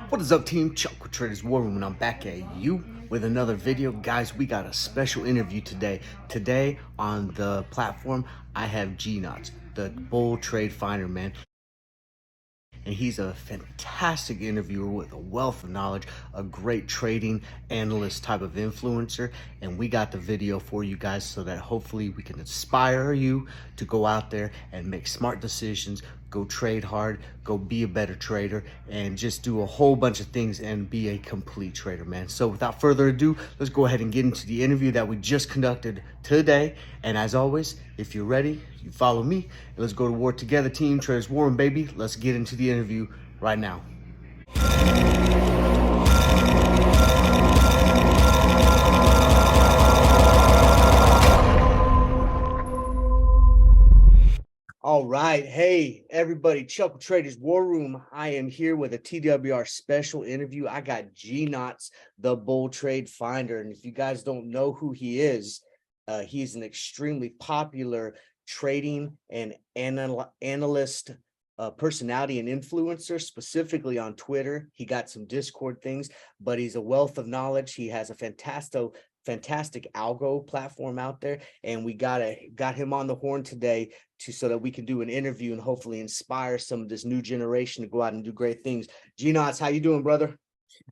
What is up, team? TWR Traders War Room, and I'm back at you with another video. Guys, we got a special interview today. Today on the platform, I have Gnotz, the bull trade finder, man. And he's a fantastic interviewer with a wealth of knowledge, a great trading analyst type of influencer. And we got the video for you guys so that hopefully we can inspire you to go out there and make smart decisions, go trade hard, go be a better trader, and just do a whole bunch of things and be a complete trader, man. So without further ado, let's go ahead and get into the interview that we just conducted today. And as always, if you're ready, you follow me, and let's go to war together, team Traders War Room, baby. Let's get into the interview right now. All right. Hey, everybody, TWR Traders War Room. I am here with a TWR special interview. I got Gnotz, the bull trade finder. And if you guys don't know who he is, he's an extremely popular trading and analyst personality and influencer, specifically on Twitter. He got some Discord things, but he's a wealth of knowledge. He has a fantastic Algo platform out there, and we got him on the horn today so that we can do an interview and hopefully inspire some of this new generation to go out and do great things. Gnotz, how you doing, brother?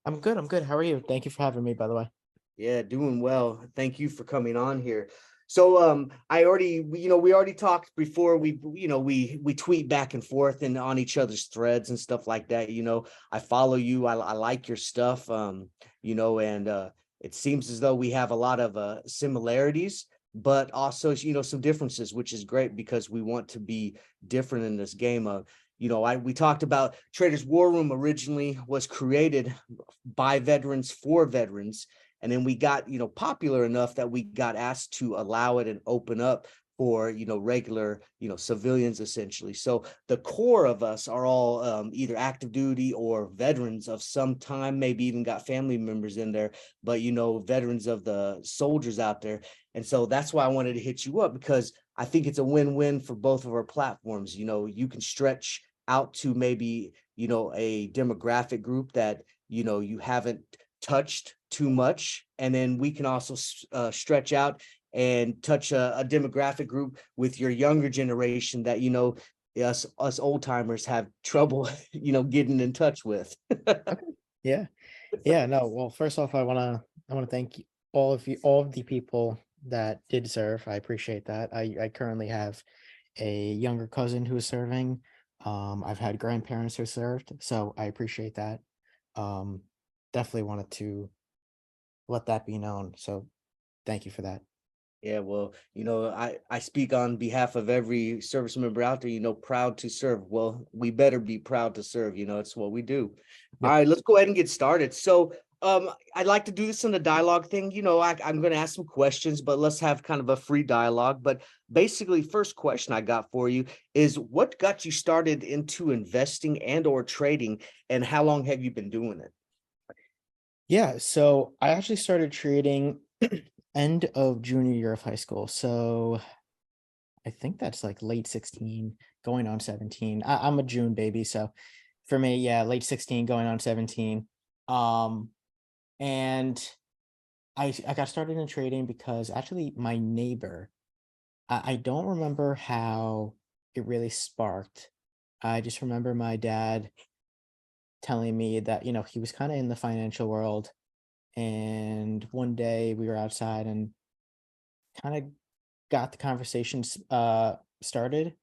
I'm good. I'm good. How are you? Thank you for having me, by the way. Yeah, doing well. Thank you for coming on here. So we already talked before. We tweet back and forth and on each other's threads and stuff like that. I follow you. I like your stuff. And it seems as though we have a lot of similarities, but also some differences, which is great because we want to be different in this game. We talked about Traders War Room originally was created by veterans for veterans. And then we got, popular enough that we got asked to allow it and open up for, regular, civilians, essentially. So the core of us are all either active duty or veterans of some time, maybe even got family members in there, but, veterans of the soldiers out there. And so that's why I wanted to hit you up, because I think it's a win-win for both of our platforms. You can stretch out to maybe, a demographic group that, you haven't touched too much, and then we can also stretch out and touch a demographic group with your younger generation that us old timers have trouble getting in touch with. Okay. Yeah. Yeah. No. Well, first off, I wanna thank all of the people that did serve. I appreciate that. I currently have a younger cousin who is serving. I've had grandparents who served, so I appreciate that. Um, Definitely wanted to let that be known. So thank you for that. Yeah, well, I speak on behalf of every service member out there, proud to serve. Well, we better be proud to serve, it's what we do. All Yep. right, let's go ahead and get started. So, I'd like to do this in a dialogue thing. I'm going to ask some questions, but let's have kind of a free dialogue. But basically, first question I got for you is, what got you started into investing and or trading, and how long have you been doing it? Yeah. So I actually started trading end of junior year of high school. So I think that's like late 16, going on 17. I'm a June baby, so for me, yeah, late 16, going on 17. Um, and I got started in trading because actually my neighbor, I don't remember how it really sparked. I just remember my dad telling me that, he was kind of in the financial world. And one day we were outside and kind of got the conversations started.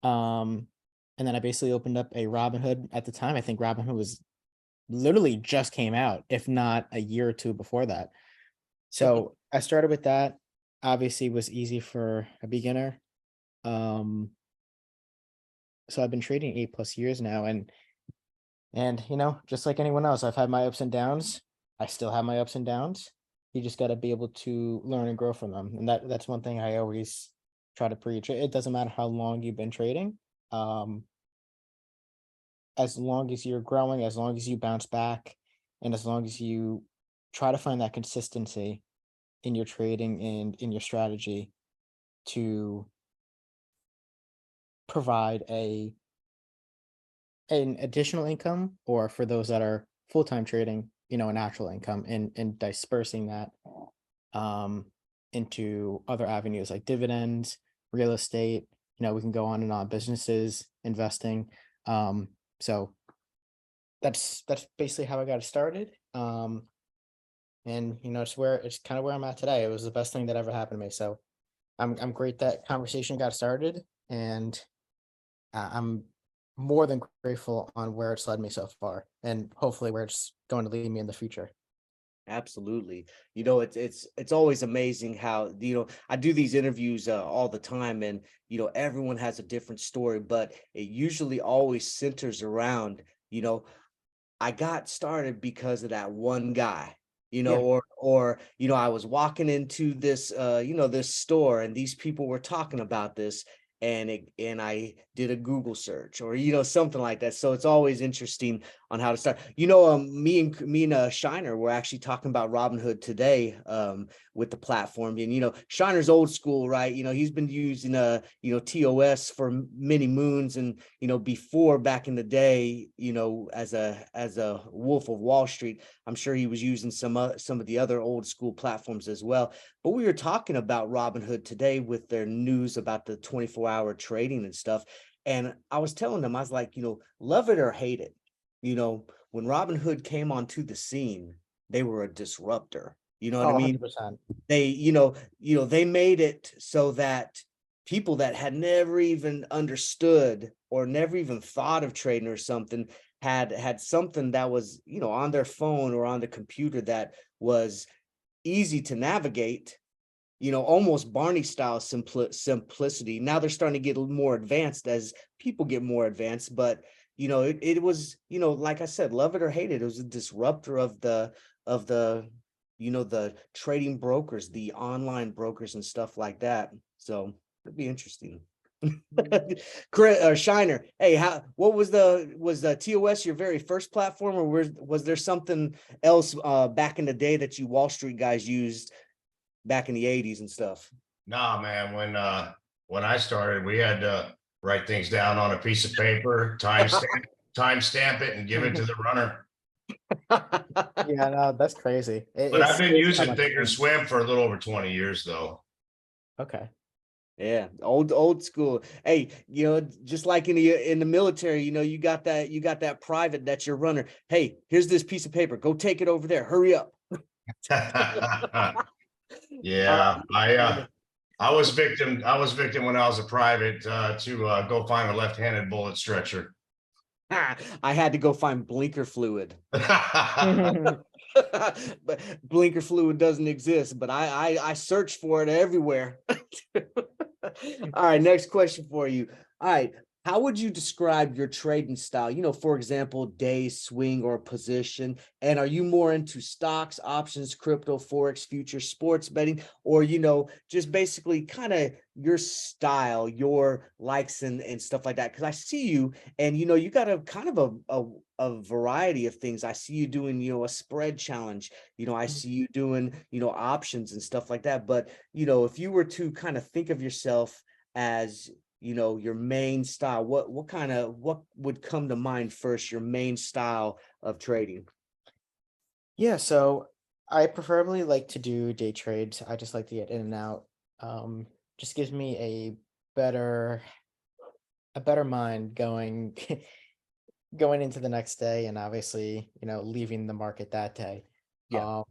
And then I basically opened up a Robinhood at the time. I think Robinhood was literally just came out, if not a year or two before that. So I started with that. Obviously was easy for a beginner. Um, so I've been trading 8+ years now, and just like anyone else, I've had my ups and downs. I still have my ups and downs. You just got to be able to learn and grow from them. And that's one thing I always try to preach. It doesn't matter how long you've been trading. Um, as long as you're growing, as long as you bounce back, and as long as you try to find that consistency in your trading and in your strategy to provide an additional income, or for those that are full-time trading, an actual income, and dispersing that into other avenues like dividends, real estate. We can go on and on, businesses, investing. So that's basically how I got started. And it's kind of where I'm at today. It was the best thing that ever happened to me. So I'm great that conversation got started, and I'm more than grateful on where it's led me so far, and hopefully where it's going to lead me in the future. Absolutely. It's always amazing how, I do these interviews all the time, and everyone has a different story, but it usually always centers around, I got started because of that one guy, Yeah. or I was walking into this this store, and these people were talking about this, and I did a Google search, or something like that. So it's always interesting on how to start. Me and Shiner were actually talking about Robinhood today with the platform. And Shiner's old school, right? He's been using TOS for many moons, and before, back in the day, as a wolf of Wall Street, I'm sure he was using some of the other old school platforms as well. But we were talking about Robinhood today with their news about the 24-hour trading and stuff. And I was telling them, I was like, love it or hate it, when Robinhood came onto the scene, they were a disruptor. You know what Oh, I mean? 100%. They made it so that people that had never even understood or never even thought of trading or something had something that was, on their phone or on the computer that was easy to navigate, almost Barney style simplicity. Now they're starting to get more advanced as people get more advanced, but it was, like I said, love it or hate it, it was a disruptor of the the trading brokers, the online brokers and stuff like that. So it'd be interesting. Shiner, hey, what was the TOS your very first platform, or was there something else back in the day that you Wall Street guys used back in the 80s and stuff? Nah, man, when I started, we had to write things down on a piece of paper, timestamp it, and give it to the runner. Yeah, no, that's crazy. But I've It's been crazy how using much it's changed. Thinkorswim for a little over 20 years, though. Okay. Yeah, old school. Hey, just like in the military, you got that private that's your runner. Hey, here's this piece of paper. Go take it over there. Hurry up. Yeah, I was victim when I was a private to go find a left-handed bullet stretcher. I had to go find blinker fluid. But blinker fluid doesn't exist, but I searched for it everywhere. All right, next question for you. All right, how would you describe your trading style? For example, day, swing, or position. And are you more into stocks, options, crypto, Forex, futures, sports betting, or, just basically kind of your style, your likes and stuff like that? Because I see you, and, you got a kind of a variety of things. I see you doing, a spread challenge. I see you doing, options and stuff like that. But, if you were to kind of think of yourself as, your main style, what would come to mind first, your main style of trading? Yeah, so I preferably like to do day trades. I just like to get in and out. Just gives me better a better mind going going into the next day, and obviously, leaving the market that day. Yeah.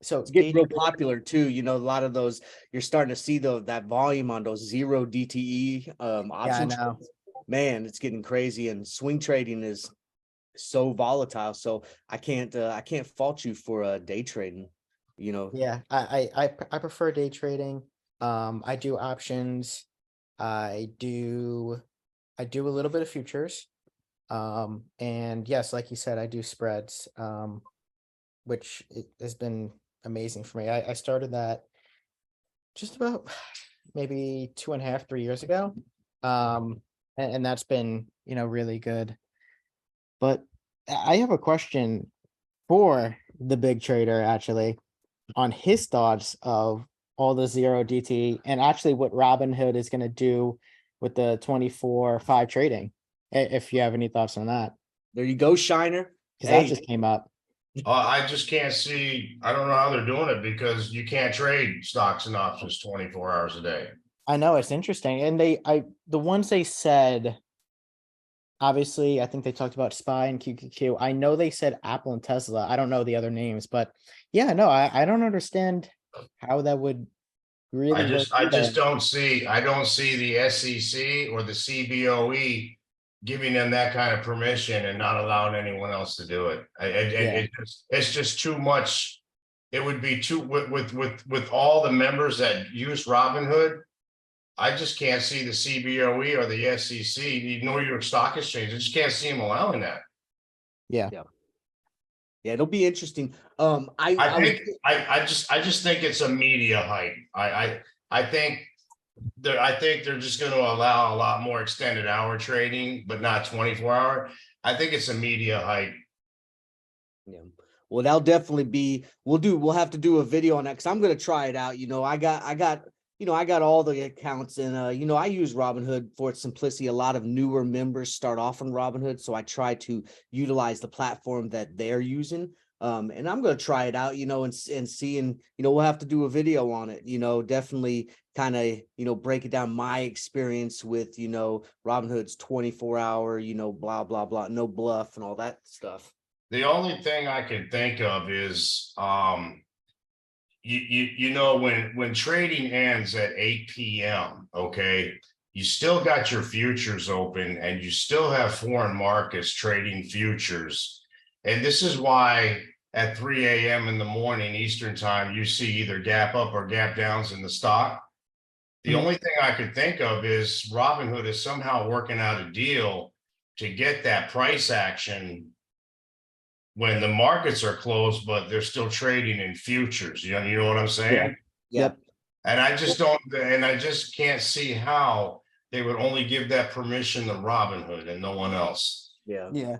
So It's getting day real trade, popular too. A lot of those, you're starting to see that volume on those zero DTE yeah, I option know. trades. Man, it's getting crazy, and swing trading is so volatile. So I can't fault you for day trading. Yeah, I prefer day trading. I do options. I do I do a little bit of futures. And yes, like you said, I do spreads. Which it has been amazing for me. I started that just about maybe 2.5, 3 years ago. And that's been, really good. But I have a question for the big trader actually on his thoughts of all the zero DT, and actually what Robinhood is going to do with the 24/5 trading. If you have any thoughts on that. There you go, Shiner. because that Hey, just came up. I just can't see, I don't know how they're doing it because you can't trade stocks and options 24 hours a day. I know it's interesting, and the ones they said, obviously, I think they talked about SPY and QQQ. I know they said Apple and Tesla. I don't know the other names, but yeah, no, I don't understand how that would really work I either. just don't see, I don't see the SEC or the CBOE giving them that kind of permission and not allowing anyone else to do it. Yeah. It's just too much. It would be too, with all the members that use Robinhood, I just can't see the CBOE or the SEC, the New York Stock Exchange. I just can't see them allowing that. Yeah. yeah, it'll be interesting. I just think it's a media hype. I think they're just going to allow a lot more extended hour trading, but not 24-hour. I think it's a media hype. Yeah. Well, that'll definitely be, we'll have to do a video on that because I'm going to try it out. I got all the accounts and, I use Robinhood for its simplicity. A lot of newer members start off on Robinhood. So I try to utilize the platform that they're using. And I'm going to try it out, and see, and, we'll have to do a video on it, definitely kind of, break it down my experience with, Robinhood's 24-hour, blah, blah, blah, no bluff and all that stuff. The only thing I can think of is, when trading ends at 8 p.m., okay, you still got your futures open and you still have foreign markets trading futures. And this is why at 3 a.m. in the morning Eastern time, you see either gap up or gap downs in the stock. The only thing I could think of is Robinhood is somehow working out a deal to get that price action when the markets are closed, but they're still trading in futures. You know what I'm saying? Yeah. Yep. And I just can't see how they would only give that permission to Robinhood and no one else. Yeah. Yeah.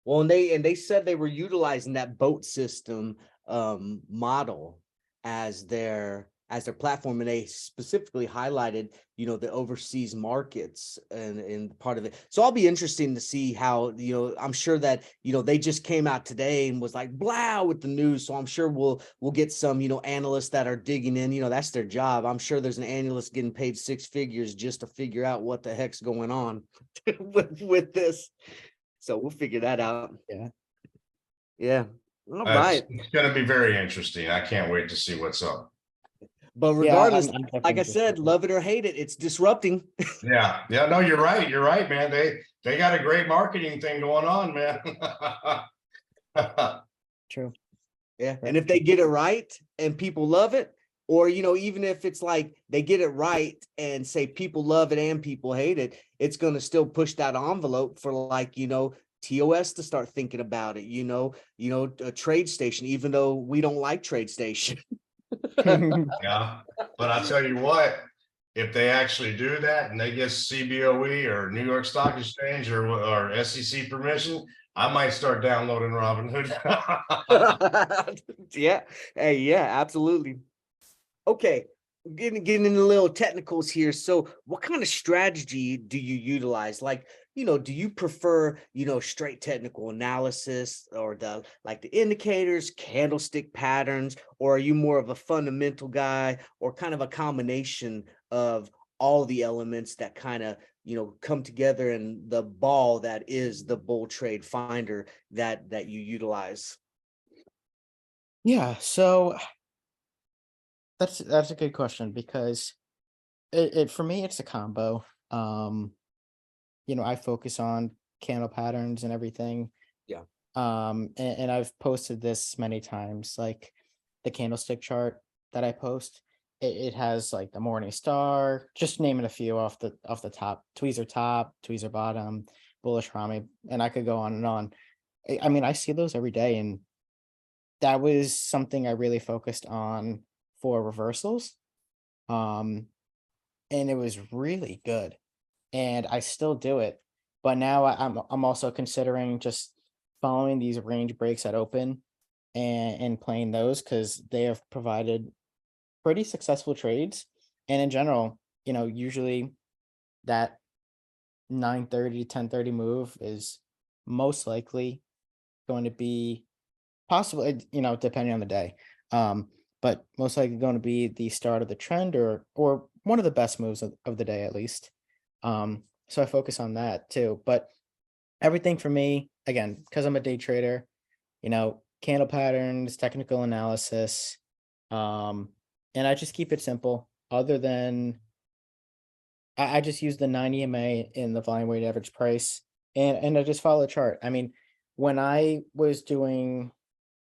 Well, and they said they were utilizing that boat system model as their platform, and they specifically highlighted, the overseas markets and part of it. So I'll be interesting to see how, I'm sure that, they just came out today and was like blah with the news. So I'm sure we'll get some, analysts that are digging in, that's their job. I'm sure there's an analyst getting paid 6 figures just to figure out what the heck's going on with this. So we'll figure that out. Yeah. Yeah. All right. It's going to be very interesting. I can't wait to see what's up. But regardless, I'm like I definitely said, love it or hate it, it's disrupting. Yeah. No, you're right. You're right, man. They got a great marketing thing going on, man. True. Yeah. And if they get it right and people love it, or, even if it's like they get it right and say people love it and people hate it, it's going to still push that envelope for like, TOS to start thinking about it, a trade station, even though we don't like trade station. Yeah. But I'll tell you what, if they actually do that and they get CBOE or New York Stock Exchange or SEC permission, I might start downloading Robinhood. Yeah. Hey, yeah, absolutely. Okay. Getting into little technicals here. So what kind of strategy do you utilize? Like, do you prefer, straight technical analysis or the indicators, candlestick patterns, or are you more of a fundamental guy or kind of a combination of all the elements that kind of, come together in the ball that is the bull trade finder that you utilize? Yeah. So that's a good question because it for me it's a combo. I focus on candle patterns and everything. Yeah. And I've posted this many times, like the candlestick chart that I post. It has like the morning star, just naming a few off the top, tweezer bottom, bullish Rami, and I could go on and on. I mean, I see those every day, and that was something I really focused on for reversals. And it was really good. And I still do it. But now I'm also considering just following these range breaks at open and playing those because they have provided pretty successful trades. And in general, usually that 9:30 10:30 move is most likely going to be possibly, depending on the day. But most likely going to be the start of the trend or one of the best moves of the day at least. So I focus on that too. But everything for me, again, because I'm a day trader, candle patterns, technical analysis, and I just keep it simple. Other than I just use the 9 EMA in the volume weighted average price, and I just follow the chart. I mean, when I was doing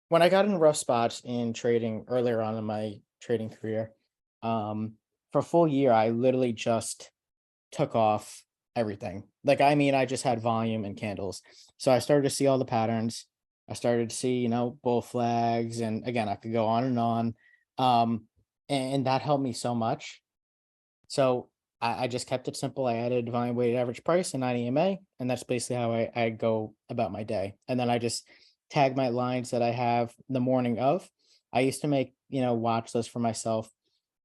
when I got in rough spots in trading earlier on in my trading career, for a full year, I literally just took off everything. Like, I mean, I just had volume and candles. So I started to see all the patterns. I started to see, bull flags. And again, I could go on and on. And that helped me so much. So I just kept it simple. I added volume weighted average price and 9 EMA. And that's basically how I go about my day. And then I just tag my lines that I have the morning of. I used to make, watch lists for myself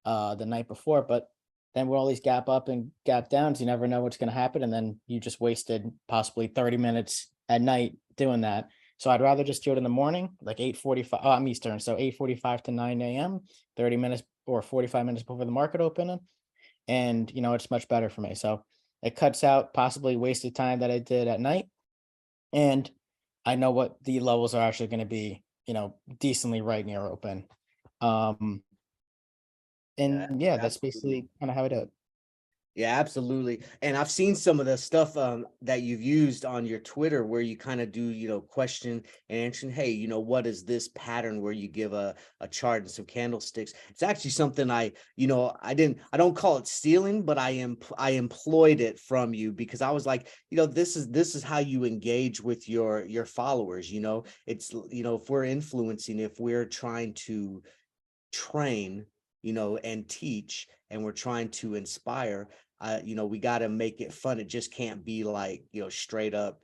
the night before, but then with all these gap up and gap downs, you never know what's going to happen. And then you just wasted possibly 30 minutes at night doing that. So I'd rather just do it in the morning, like 8:45. I'm Eastern. So 8:45 to 9 a.m., 30 minutes or 45 minutes before the market opening. And, it's much better for me. So it cuts out possibly wasted time that I did at night. And I know what the levels are actually going to be, decently right near open. And yeah, that's Absolutely. basically kind of how I do it. Yeah, absolutely. And I've seen some of the stuff that you've used on your Twitter where you kind of do, question and answering, hey, what is this pattern where you give a chart and some candlesticks? It's actually something I don't call it stealing, but I employed it from you because I was like, this is how you engage with your followers. It's, if we're influencing, if we're trying to train, and teach, and we're trying to inspire, we got to make it fun. It just can't be like, straight up,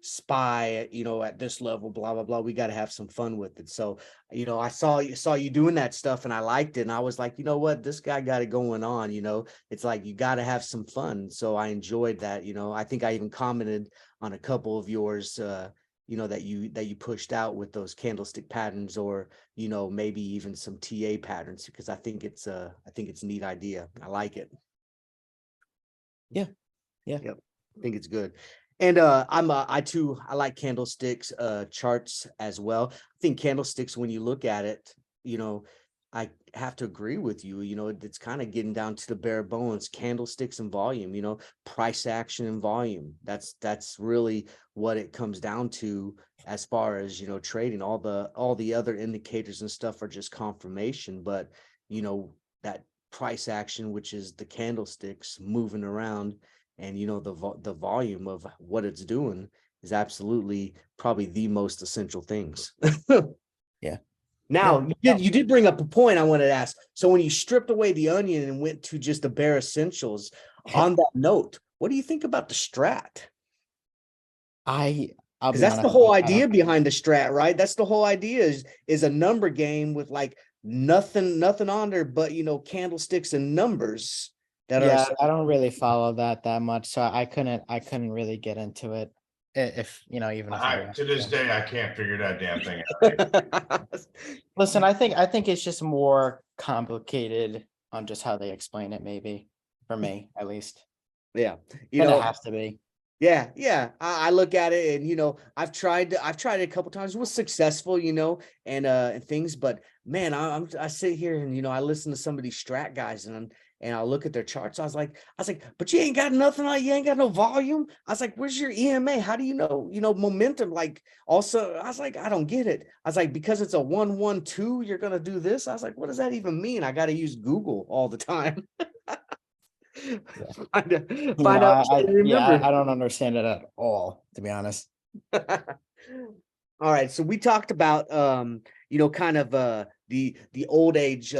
spy, at this level, blah, blah, blah. We got to have some fun with it. So, I saw you doing that stuff and I liked it. And I was like, you know what, this guy got it going on, it's like, you got to have some fun. So I enjoyed that. I think I even commented on a couple of yours, that you pushed out with those candlestick patterns, or maybe even some TA patterns, because I think it's a neat idea. I like it. Yeah. Yep, I think it's good. And I like candlesticks charts as well. I think candlesticks, when you look at it, I have to agree with you. It's kind of getting down to the bare bones, candlesticks and volume, price action and volume. That's really what it comes down to as far as, trading. All the other indicators and stuff are just confirmation, but that price action, which is the candlesticks moving around, and the volume of what it's doing is absolutely probably the most essential things. Yeah. Now, you did bring up a point I wanted to ask. So when you stripped away the onion and went to just the bare essentials, on that note, what do you think about the strat? I'll Because be that's the honest, whole I don't. idea behind the strat, right? That's the whole idea is a number game with like nothing on there but candlesticks and numbers that are. Yeah, I don't really follow that much, so I couldn't really get into it if even if I wanted To this to. day, I can't figure that damn thing out. Listen, I think it's just more complicated on just how they explain it, maybe for me at least, Yeah, and it has to be. Yeah. I look at it, and I've tried it a couple times, was successful, and things, but man, I sit here and I listen to some of these strat guys, and I look at their charts. I was like, but you ain't got nothing, you ain't got no volume. I was like, where's your EMA? How do you know, momentum? Like, also, I was like, I don't get it. I was like, because it's a 1-1-2, you're gonna do this. I was like, what does that even mean? I got to use Google all the time. Yeah. Find out, I remember. don't understand it at all, to be honest. All right, so we talked about kind of the old age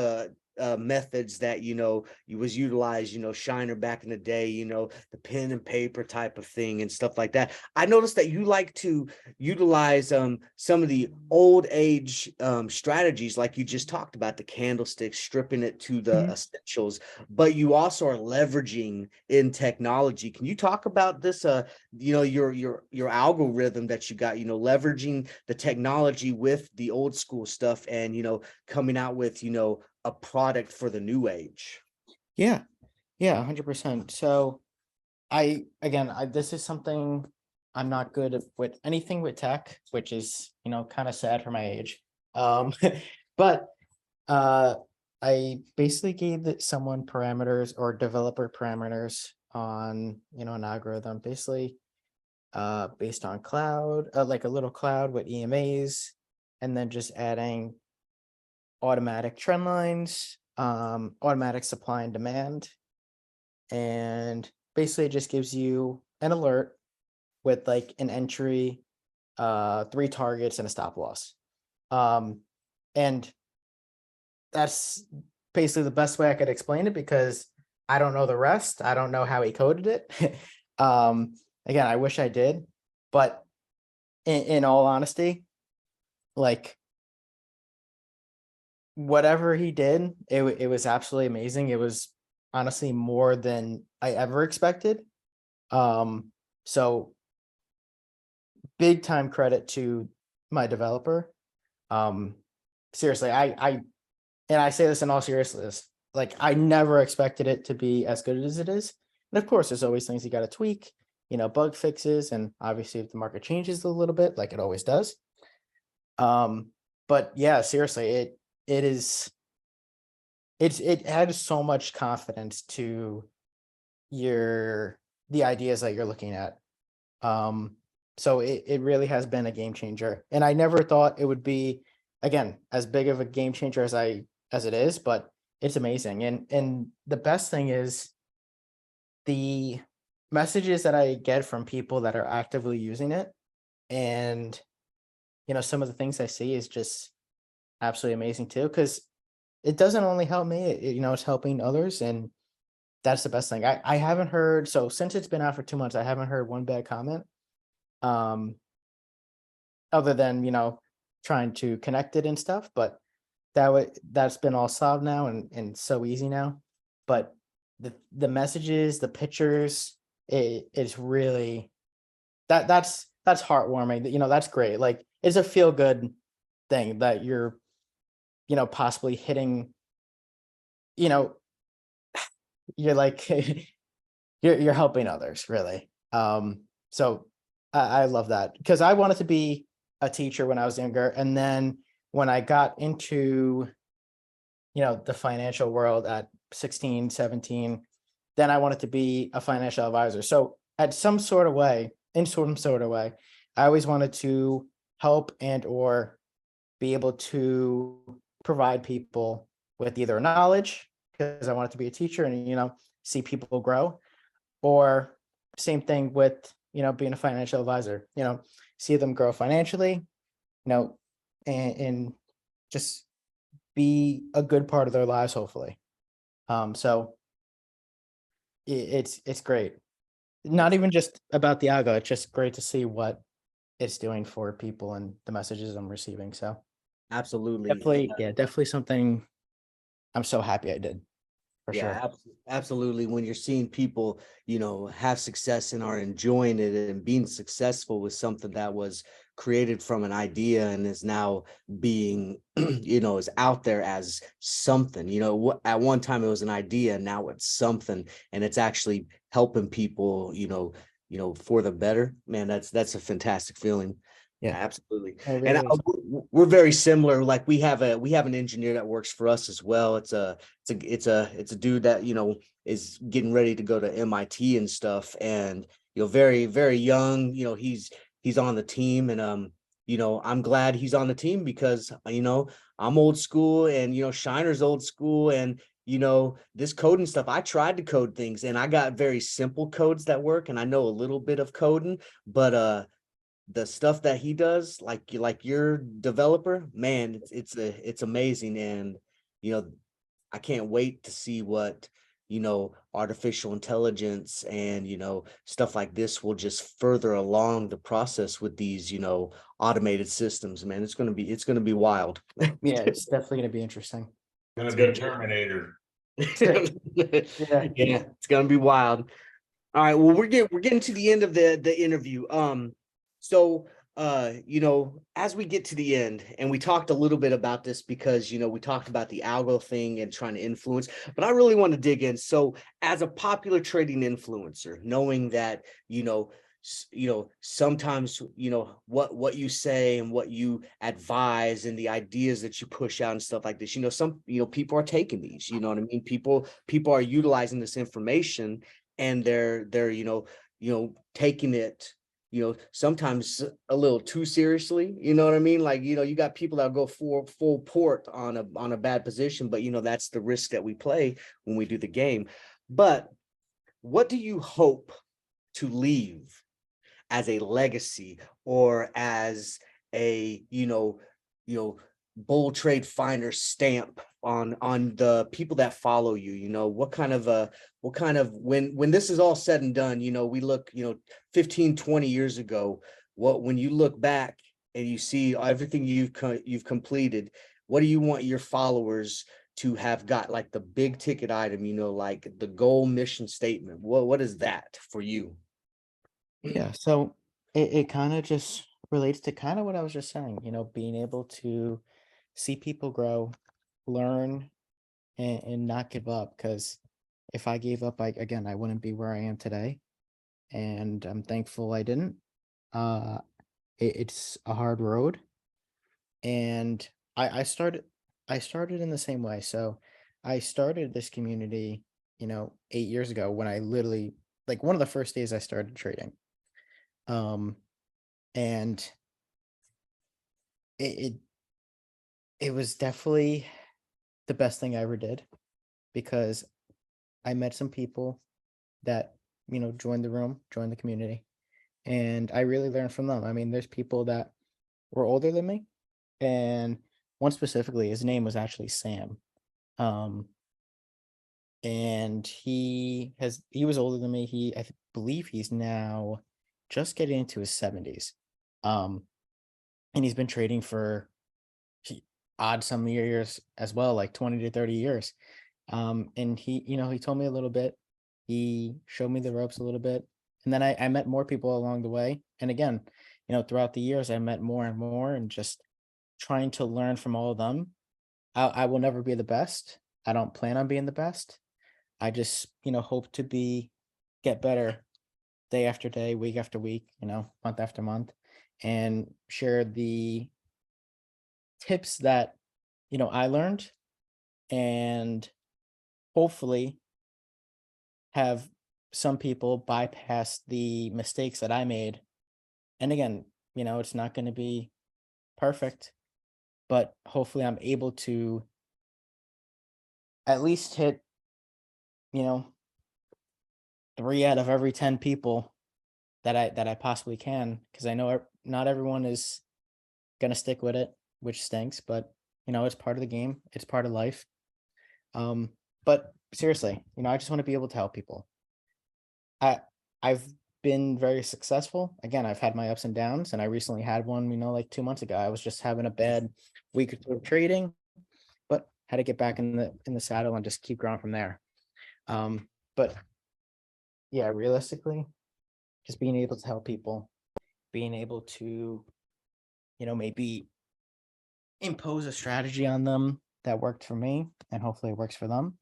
methods that, you was utilized, Shiner back in the day, the pen and paper type of thing and stuff like that. I noticed that you like to utilize some of the old age strategies, like you just talked about, the candlesticks, stripping it to the essentials, but you also are leveraging in technology. Can you talk about this, your algorithm that you got, leveraging the technology with the old school stuff and, coming out with, a product for the new age? Yeah, 100%. So this is something I'm not good with anything with tech, which is, kind of sad for my age. But I basically gave someone parameters or developer parameters on, an algorithm, basically based on cloud, like a little cloud with EMAs, and then just adding automatic trend lines, automatic supply and demand, and basically it just gives you an alert with like an entry, 3 targets and a stop loss. And that's basically the best way I could explain it, because I don't know the rest. I don't know how he coded it. Again, I wish I did, but in all honesty, like, whatever he did, it was absolutely amazing. It was honestly more than I ever expected. So big time credit to my developer. Seriously, and I say this in all seriousness, like, I never expected it to be as good as it is. And of course, there's always things you got to tweak, bug fixes, and obviously if the market changes a little bit, like it always does. But yeah, seriously, it adds so much confidence to the ideas that you're looking at. So it really has been a game changer, and I never thought it would be, again, as big of a game changer as it is, but it's amazing. And the best thing is the messages that I get from people that are actively using it, and some of the things I see is just absolutely amazing too, because it doesn't only help me, it's helping others, and that's the best thing. I haven't heard, so since it's been out for 2 months, I haven't heard one bad comment, other than trying to connect it and stuff, but that's been all solved now, and so easy now. But the messages, the pictures, it's really that's heartwarming. That's great. Like, it's a feel good thing that you're possibly hitting, you're like you're helping others, really. So I love that, because I wanted to be a teacher when I was younger, and then when I got into the financial world at 16, 17, then I wanted to be a financial advisor. So in some sort of way, I always wanted to help and or be able to provide people with either knowledge, because I wanted to be a teacher and see people grow, or same thing with being a financial advisor, see them grow financially, and just be a good part of their lives, hopefully. So it's great. Not even just about the algo, it's just great to see what it's doing for people and the messages I'm receiving. So Absolutely. definitely something I'm so happy I did, for sure. Absolutely. When you're seeing people, have success and are enjoying it and being successful with something that was created from an idea and is now being, is out there as something, at one time it was an idea, now it's something, and it's actually helping people, for the better, man, that's a fantastic feeling. Yeah, absolutely. Really And we're very similar. Like, we have an engineer that works for us as well. It's a dude that, is getting ready to go to MIT and stuff. And, very, very young, he's on the team, and, I'm glad he's on the team because, I'm old school, and, Shiner's old school, and, this coding stuff, I tried to code things and I got very simple codes that work, and I know a little bit of coding, but, the stuff that he does, like your developer, man, it's amazing. And I can't wait to see what, artificial intelligence and, stuff like this will just further along the process with these, automated systems, man. It's going to be wild. Yeah, it's definitely going to be interesting. Gonna It's be gonna Terminator. Yeah. Yeah, it's gonna be wild. All right, well, we're getting to the end of the interview. So as we get to the end, and we talked a little bit about this because we talked about the algo thing and trying to influence, but I really want to dig in. So, as a popular trading influencer, knowing that sometimes what you say and what you advise and the ideas that you push out and stuff like this, some people are taking these, what I mean, people are utilizing this information, and they're taking it sometimes a little too seriously, what I mean, like you got people that go full port on a bad position, but that's the risk that we play when we do the game. But what do you hope to leave as a legacy, or as a bull trade finder stamp on the people that follow you? What kind of when this is all said and done, we look 15 20 years ago, when you look back and you see everything you've completed, what do you want your followers to have got, like the big ticket item, like the goal, mission statement? What is that for you? Yeah, so it kind of just relates to kind of what I was just saying, being able to see people grow, learn, and not give up. Because if I gave up, I wouldn't be where I am today. And I'm thankful I didn't. Uh, it's a hard road. And I started in the same way. So I started this community, 8 years ago, when I literally, like, one of the first days I started trading. Um, and it, it it was definitely the best thing I ever did, because I met some people that, joined the room, joined the community, and I really learned from them. I mean, there's people that were older than me, and one specifically, his name was actually Sam. Um, and he was older than me. I believe he's now just getting into his 70s. Um, and he's been trading for odd some years as well, like 20 to 30 years. And he told me a little bit. He showed me the ropes a little bit. And then I met more people along the way. And again, throughout the years, I met more and more, and just trying to learn from all of them. I will never be the best. I don't plan on being the best. I just, hope to get better day after day, week after week, month after month, and share the tips that, I learned, and hopefully have some people bypass the mistakes that I made. And again, it's not going to be perfect, but hopefully I'm able to at least hit, you know, 3 out of every 10 people that I possibly can, because I know not everyone is gonna stick with it, which stinks, but it's part of the game, it's part of life. Um, but seriously, I just want to be able to help people. I I've been very successful. Again, I've had my ups and downs, and I recently had one, like 2 months ago. I was just having a bad week or two of trading, but had to get back in the saddle and just keep growing from there. But yeah, realistically, just being able to help people, being able to, maybe impose a strategy on them that worked for me, and hopefully it works for them.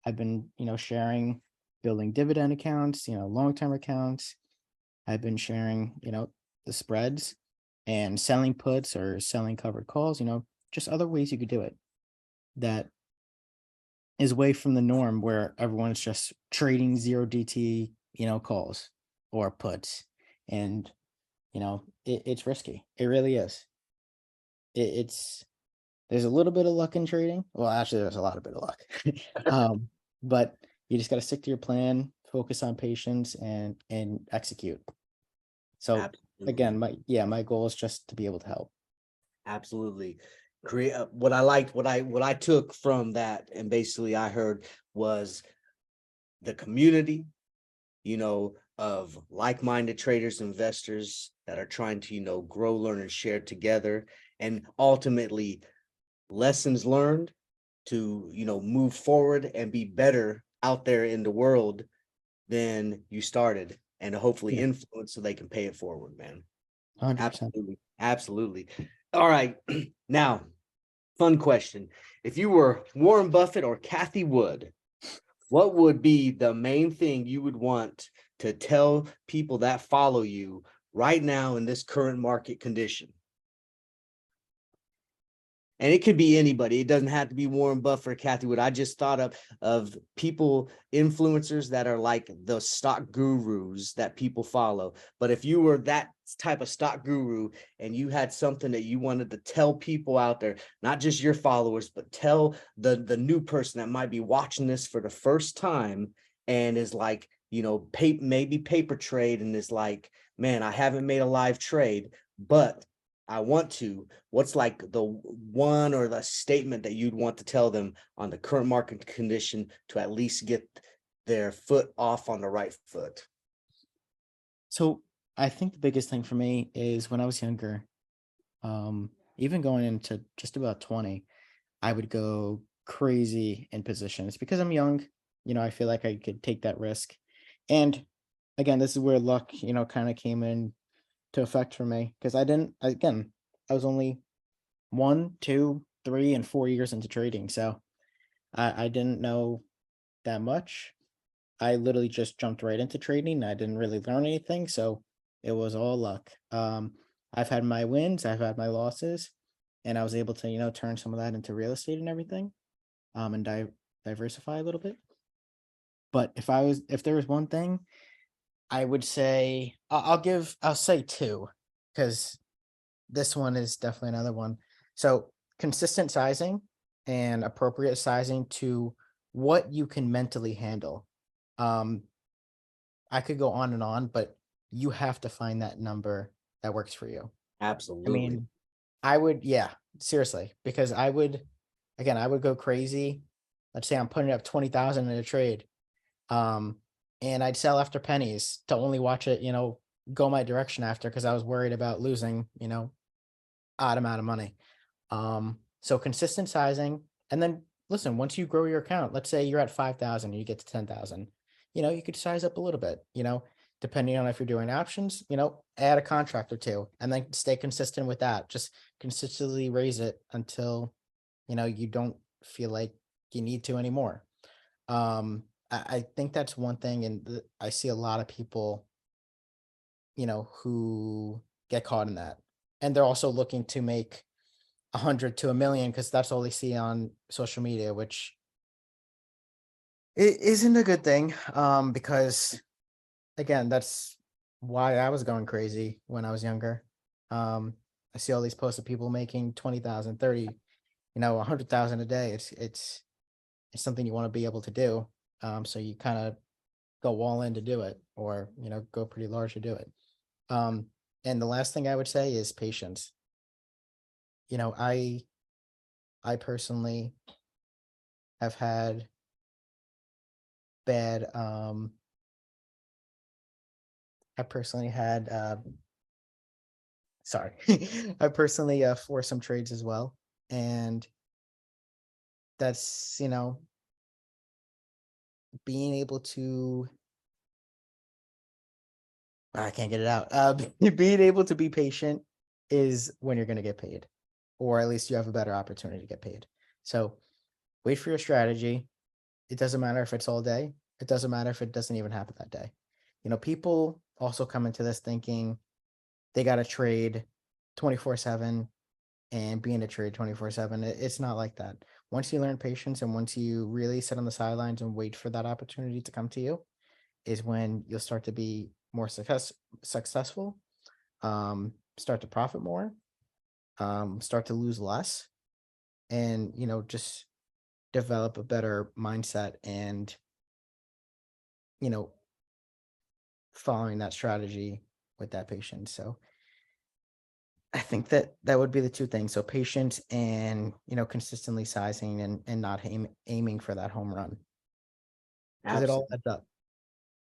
I've been, sharing, building dividend accounts, long-term accounts. I've been sharing, the spreads and selling puts or selling covered calls, just other ways you could do it that is away from the norm, where everyone's just trading zero DT, calls or puts. And, it's risky. It really is. It's There's a little bit of luck in trading. Well, actually, there's a lot of bit of luck. But you just got to stick to your plan, focus on patience, and execute. So Absolutely. again, my goal is just to be able to help. Absolutely. create what I liked, what I took from that, and basically I heard was the community, of like-minded traders, investors that are trying to, grow, learn, and share together, and ultimately lessons learned to, move forward and be better out there in the world than you started, and hopefully Yeah, influence so they can pay it forward, man. 100%. Absolutely. Absolutely. All right. Now, fun question. If you were Warren Buffett or Cathie Wood, what would be the main thing you would want to tell people that follow you right now in this current market condition? And it could be anybody. It doesn't have to be Warren Buffett or Cathie Wood. I just thought of people, influencers that are like the stock gurus that people follow. But if you were that type of stock guru and you had something that you wanted to tell people out there, not just your followers, but tell the new person that might be watching this for the first time and is like, maybe paper trade and is like, man, I haven't made a live trade, but I want to. What's like the one or the statement that you'd want to tell them on the current market condition to at least get their foot off on the right foot? So I think the biggest thing for me is when I was younger, even going into just about 20, I would go crazy in positions because I'm young. I feel like I could take that risk. And again, this is where luck, kind of came in to effect for me because I was only 1, 2, 3, and 4 years into trading. So I didn't know that much. I literally just jumped right into trading. I didn't really learn anything. So it was all luck. I've had my wins, I've had my losses, and I was able to, turn some of that into real estate and everything, and diversify a little bit. But if there was one thing, I would say I'll say two, because this one is definitely another one. So consistent sizing and appropriate sizing to what you can mentally handle. Um, I could go on and on, but you have to find that number that works for you. I Absolutely. mean, yeah, seriously, because I would go crazy. Let's say I'm putting up 20,000 in a trade. Um, and I'd sell after pennies to only watch it, go my direction after because I was worried about losing, odd amount of money. So consistent sizing, and then listen, once you grow your account, let's say you're at 5,000 and you get to 10,000, you could size up a little bit, depending on if you're doing options, add a contract or two and then stay consistent with that. Just consistently raise it until, you don't feel like you need to anymore. I think that's one thing. And I see a lot of people, who get caught in that. And they're also looking to make 100 to a million because that's all they see on social media, which it isn't a good thing. Because again, that's why I was going crazy when I was younger. I see all these posts of people making 20,000, 30, 100,000 a day. It's something you want to be able to do. So you kind of go all in to do it, or go pretty large to do it. And the last thing I would say is patience. You know, I personally have had bad I personally had sorry. I personally forced some trades as well. And that's, being able to I can't get it out. Being able to be patient is when you're going to get paid, or at least you have a better opportunity to get paid. So wait for your strategy. It doesn't matter if it's all day. It doesn't matter if it doesn't even happen that day. People also come into this thinking they got to trade 24/7 and be in a trade 24/7. It's not like that. Once you learn patience and once you really sit on the sidelines and wait for that opportunity to come to you, is when you'll start to be more successful, start to profit more, start to lose less, and just develop a better mindset and you know following that strategy with that patience. So I think that would be the two things. So patience and, consistently sizing and not aiming for that home run, because it all adds up.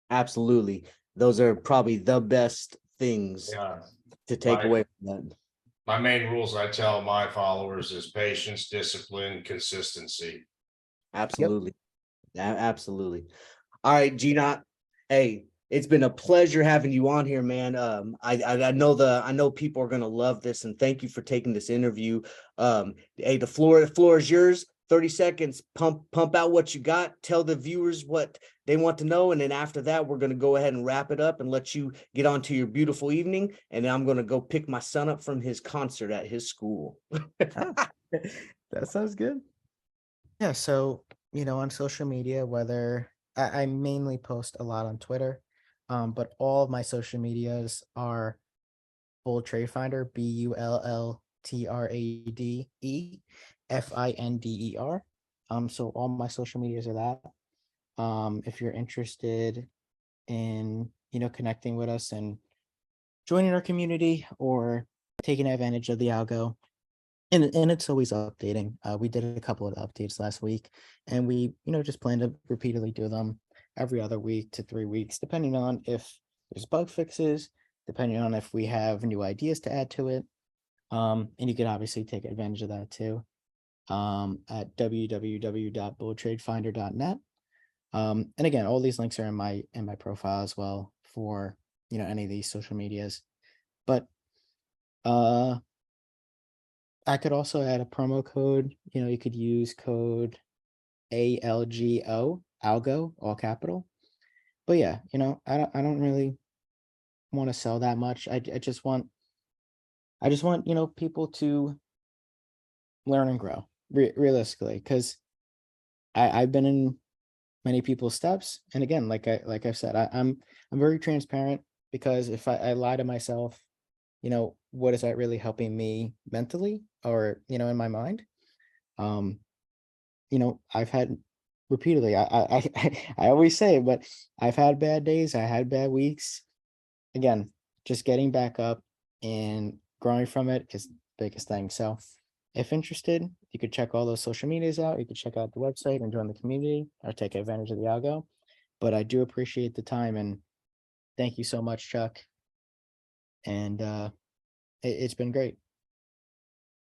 Absolutely. Those are probably the best things Yeah. to take Right. away from that. My main rules I tell my followers is patience, discipline, consistency. Absolutely. Absolutely. All right, Gnotz. Hey, it's been a pleasure having you on here, man. I know people are gonna love this, and thank you for taking this interview. Hey, the floor is yours. 30 seconds. Pump out what you got. Tell the viewers what they want to know, and then after that, we're gonna go ahead and wrap it up and let you get on to your beautiful evening. And then I'm gonna go pick my son up from his concert at his school. That sounds good. Yeah, so on social media, whether I mainly post a lot on Twitter, but all of my social medias are Bull Trade Finder, BullTradeFinder. So all my social medias are that. If you're interested in connecting with us and joining our community or taking advantage of the algo, and it's always updating. We did a couple of updates last week, and we just plan to repeatedly do them every other week to 3 weeks, depending on if there's bug fixes, depending on if we have new ideas to add to it. And you can obviously take advantage of that too at www.bulltradefinder.net. And again, all these links are in my profile as well for any of these social medias. But I could also add a promo code. You could use code ALGO, Algo, all capital. But yeah, I don't really want to sell that much. I just want people to learn and grow realistically, because I've been in many people's steps, and again, like I've said, I'm very transparent, because if I lie to myself, what is that really helping me mentally or in my mind? I've had repeatedly, I always say it, but I've had bad days, I had bad weeks. Again, just getting back up and growing from it is the biggest thing. So if interested, you could check all those social medias out. You could check out the website and join the community or take advantage of the algo. But I do appreciate the time, and thank you so much, Chuck. And it's been great.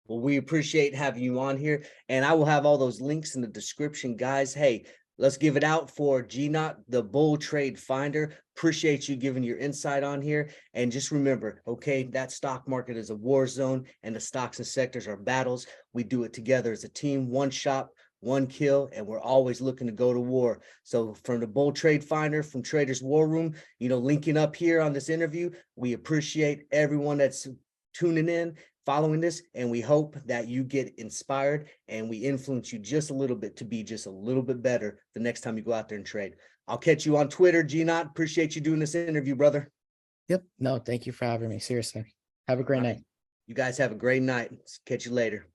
Well, we appreciate having you on here, and I will have all those links in the description, guys. Hey, let's give it out for Gnotz, the Bull Trade Finder. Appreciate you giving your insight on here. And just remember, okay, that stock market is a war zone, and the stocks and sectors are battles. We do it together as a team, one shot, one kill, and we're always looking to go to war. So from the Bull Trade Finder, from Traders War Room, linking up here on this interview, we appreciate everyone that's tuning in, following this, and we hope that you get inspired and we influence you just a little bit to be just a little bit better the next time you go out there and trade. I'll catch you on Twitter, Gnotz. Appreciate you doing this interview, brother. Yep. No, thank you for having me. Seriously. Have a great night. You guys have a great night. Catch you later.